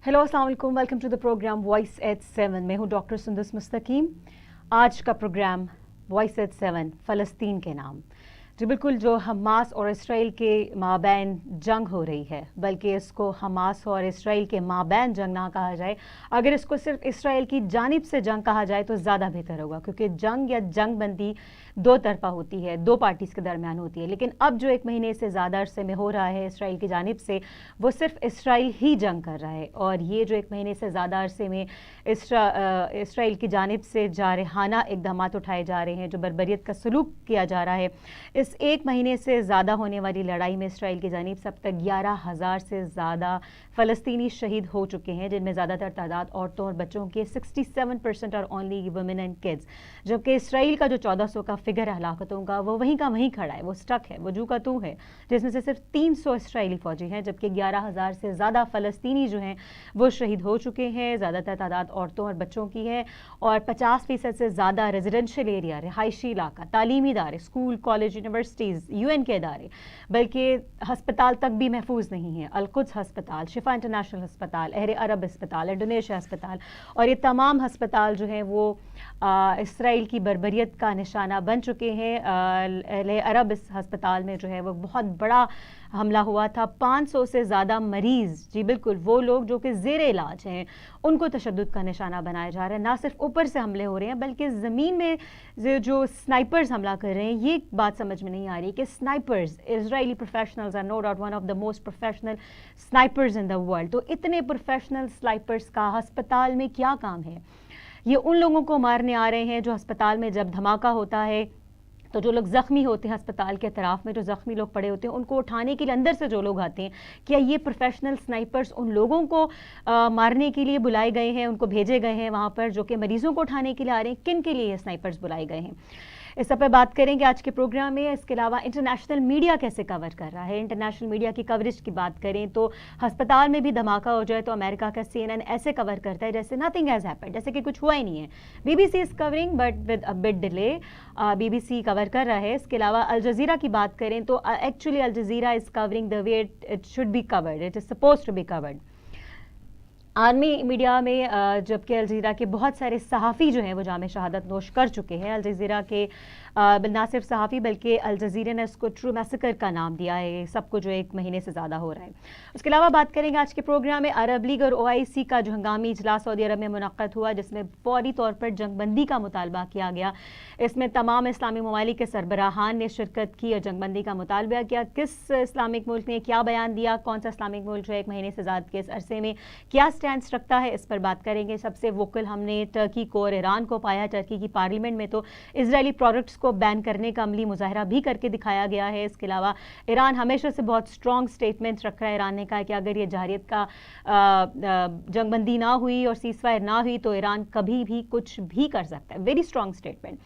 Hello अस्सलाम वालेकुम, welcome to the program voice at 7। मैं हूं डॉक्टर सुंदस मुस्तकीम। आज का प्रोग्राम वॉइस एट 7 फ़लस्तीन के नाम। जी बिल्कुल, जो हमास और इसराइल के माबैन जंग हो रही है, बल्कि इसको हमास और इसराइल के माबैन जंग ना कहा जाए, अगर इसको सिर्फ इसराइल की जानिब से जंग कहा जाए तो ज़्यादा बेहतर होगा, क्योंकि जंग या जंग बंदी दो तरफा होती है, दो पार्टीज़ के दरमियान होती है। लेकिन अब जो एक महीने से ज़्यादा अरसे में हो रहा है इसराइल की जानिब से, वो सिर्फ इसराइल ही जंग कर रहा है। और ये जो एक महीने से ज़्यादा अरसे में इसराइल की जानिब से जारहाना इक़दाम उठाए जा रहे हैं, जो बर्बरियत का सलूक किया जा रहा है, इस एक महीने से ज़्यादा होने वाली लड़ाई में इसराइल की जानिब से अब तक 11,000 से ज़्यादा फ़लस्तीनी शहीद हो चुके हैं, जिनमें ज़्यादातर तादाद औरतों और बच्चों के 67% और ओनली वुमेन एंड किड्स। जबकि इसराइल का जो 1400 का फिगर है हलाकतों का, वो वहीं का वहीं खड़ा है, वो स्टक है, वो जू का तू है, जिसमें से सिर्फ 300 इसराइली फ़ौजी हैं, जबकि 11,000 से ज़्यादा फ़लस्तीनी जो हैं वो शहीद हो चुके हैं। ज़्यादातर तादाद औरतों और बच्चों की है, और 50% से ज़्यादा रेजिडेंशियल एरिया, रिहायशी इलाका, तालीमी इदारे, स्कूल, कॉलेज, यूनिवर्सिटीज़, UN के इदारे, बल्कि हस्पताल तक भी महफूज नहीं है। अल-कुद्स हस्पताल, शिफा इंटरनेशनल हस्पताल, अहले अरब हस्पताल, इंडोनेशिया हस्पताल, और ये तमाम हस्पताल जो हैं वो इसराइल की बर्बरियत का निशाना बन चुके हैं। अहले अरब इस हस्पताल में जो है वो बहुत बड़ा हमला हुआ था। 500 से ज़्यादा मरीज़, जी बिल्कुल वो लोग जो कि ज़ेर इलाज हैं, उनको तशद्दुद का निशाना बनाया जा रहा है। ना सिर्फ ऊपर से हमले हो रहे हैं, बल्कि ज़मीन में जो स्नाइपर्स हमला कर रहे हैं, ये बात समझ में नहीं आ रही कि snipers, Israeli professionals are no doubt one of the most professional snipers in the world. तो इतने प्रोफेशनल स्नाइपर्स का हस्पताल में क्या काम है? ये उन लोगों को मारने आ रहे हैं जो अस्पताल में जब धमाका होता है तो जो लोग ज़ख्मी होते हैं, अस्पताल के अतराफ़ में जो ज़ख्मी लोग पड़े होते हैं, उनको उठाने के लिए अंदर से जो लोग आते हैं, क्या ये प्रोफेशनल स्नाइपर्स उन लोगों को मारने के लिए बुलाए गए हैं, उनको भेजे गए हैं वहाँ पर, जो कि मरीज़ों को उठाने के लिए आ रहे हैं? किन के लिए ये स्नाइपर्स बुलाए गए हैं? इस सब पर बात करेंगे आज के प्रोग्राम में। इसके अलावा इंटरनेशनल मीडिया कैसे कवर कर रहा है, इंटरनेशनल मीडिया की कवरेज की बात करें तो अस्पताल में भी धमाका हो जाए तो अमेरिका का CNN ऐसे कवर करता है जैसे नथिंग हैज़ हैपेंड, जैसे कि कुछ हुआ ही नहीं है। BBC is covering but with a bit delay, BBC cover कर रहा है। इसके अलावा अल जज़ीरा की बात करें तो actually Al Jazeera is covering the way it should be covered, it is suppose to be covered. Army media में जबकि अल जज़ीरा के बहुत सारे सहाफ़ी जो हैं वो जाम शहादत नोश कर चुके हैं। अल जज़ीरा के ना सिर्फ सहाफ़ी बल्कि अल जज़ीरा ने इसको ट्रू मैसेकर का नाम दिया है, सबको जो एक महीने से ज़्यादा हो रहा है। उसके अलावा बात करेंगे आज के प्रोग्राम में अरब लीग और OIC का जो हंगामी इजलास सऊदी अरब में मुनक़्क़द हुआ, जिसमें फौरी तौर पर जंगबंदी का मुतालबा किया गया। इसमें तमाम इस्लामी ममालिक के सरबराहान ने शिरकत की और जंगबंदी का मुतालबा किया। किस इस्लामिक मुल्क ने क्या बयान दिया, कौन सा इस्लामिक मुल्क जो एक महीने से ज़्यादा के इस अरसे में क्या स्टैंड रखता है, इस पर बात करेंगे। सबसे वोकल हमने टर्की को और ईरान को पाया। टर्की की पार्लियामेंट में तो इजरायली प्रोडक्ट्स को बैन करने का अमली मुजाहरा भी करके दिखाया गया है। इसके अलावा ईरान हमेशा से बहुत स्ट्रॉन्ग स्टेटमेंट्स रख रहा है। ईरान ने कहा कि अगर ये जारियत का जंगबंदी ना हुई और सीज़फायर ना हुई तो ईरान कभी भी कुछ भी कर सकता है। Very strong statement.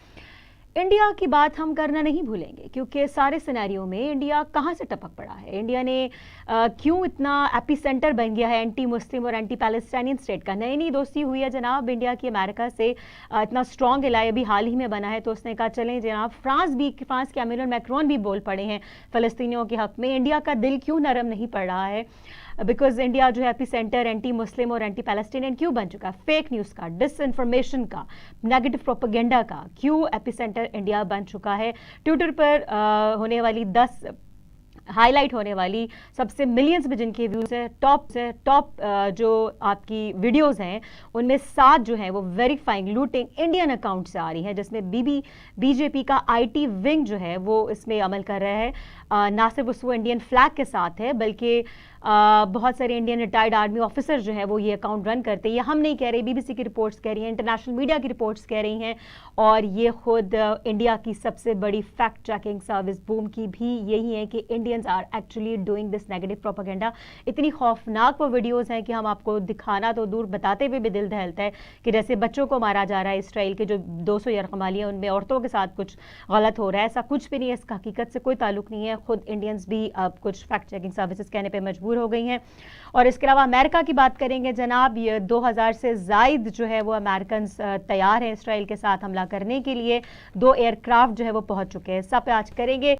इंडिया की बात हम करना नहीं भूलेंगे, क्योंकि सारे सिनेरियो में इंडिया कहाँ से टपक पड़ा है। इंडिया ने क्यों इतना एपिसेंटर बन गया है एंटी मुस्लिम और एंटी पैलेस्टाइनियन स्टेट का। नई नई दोस्ती हुई है जनाब इंडिया की अमेरिका से, इतना स्ट्रॉन्ग एलाई अभी हाल ही में बना है, तो उसने कहा चलें जनाब फ्रांस के एमिनुल मैक्रोन भी बोल पड़े हैं फ़लस्तीनियों के हक़ में। इंडिया का दिल क्यों नरम नहीं पड़ रहा है? बिकॉज इंडिया जो है एपिसेंटर एंटी मुस्लिम और एंटी पैलेस्टीनियन क्यों बन चुका है? फेक न्यूज़ का, डिसइंफॉर्मेशन का, नेगेटिव प्रोपेगेंडा का क्यों एपिसेंटर इंडिया बन चुका है? ट्विटर पर होने वाली 10 हाईलाइट होने वाली सबसे मिलियंस में जिनके व्यूज़ है, टॉप जो आपकी वीडियोस हैं उनमें 7 जो हैं वो वेरीफाइंग लूटिंग इंडियन अकाउंट से आ रही हैं, जिसमें बीजेपी का IT विंग जो है वो इसमें अमल कर रहा है। ना सिर्फ वो इंडियन फ्लैग के साथ है, बल्कि बहुत सारे इंडियन रिटायर्ड आर्मी ऑफिसर जो है वो ये अकाउंट रन करते हैं। ये हम नहीं कह रहे, BBC की रिपोर्ट्स कह रही हैं, इंटरनेशनल मीडिया की रिपोर्ट्स कह रही हैं, और ये खुद इंडिया की सबसे बड़ी फैक्ट चेकिंग सर्विस बूम की भी यही है कि Indians are actually doing this negative propaganda. इतनी खौफनाक वो वीडियोज़ हैं कि हम आपको दिखाना तो दूर, बताते हुए भी दिल दहलता है कि जैसे बच्चों को मारा जा रहा है। इसराइल के जो 200 यरगमालियाँ उनमें औरतों के साथ कुछ गलत हो रहा है, ऐसा कुछ भी नहीं है, इसका हकीकत से कोई ताल्लुक नहीं है। खुद इंडियंस भी अब कुछ फैक्ट चेकिंग सर्विसेज कहने पे मजबूर हो गई हैं। और इसके अलावा अमेरिका की बात करेंगे जनाब, ये 2000 से ज़ायद जो है वो अमेरिकन तैयार हैं इसराइल के साथ हमला करने के लिए। 2 एयरक्राफ्ट जो है वो पहुंच चुके हैं। सब पे आज करेंगे।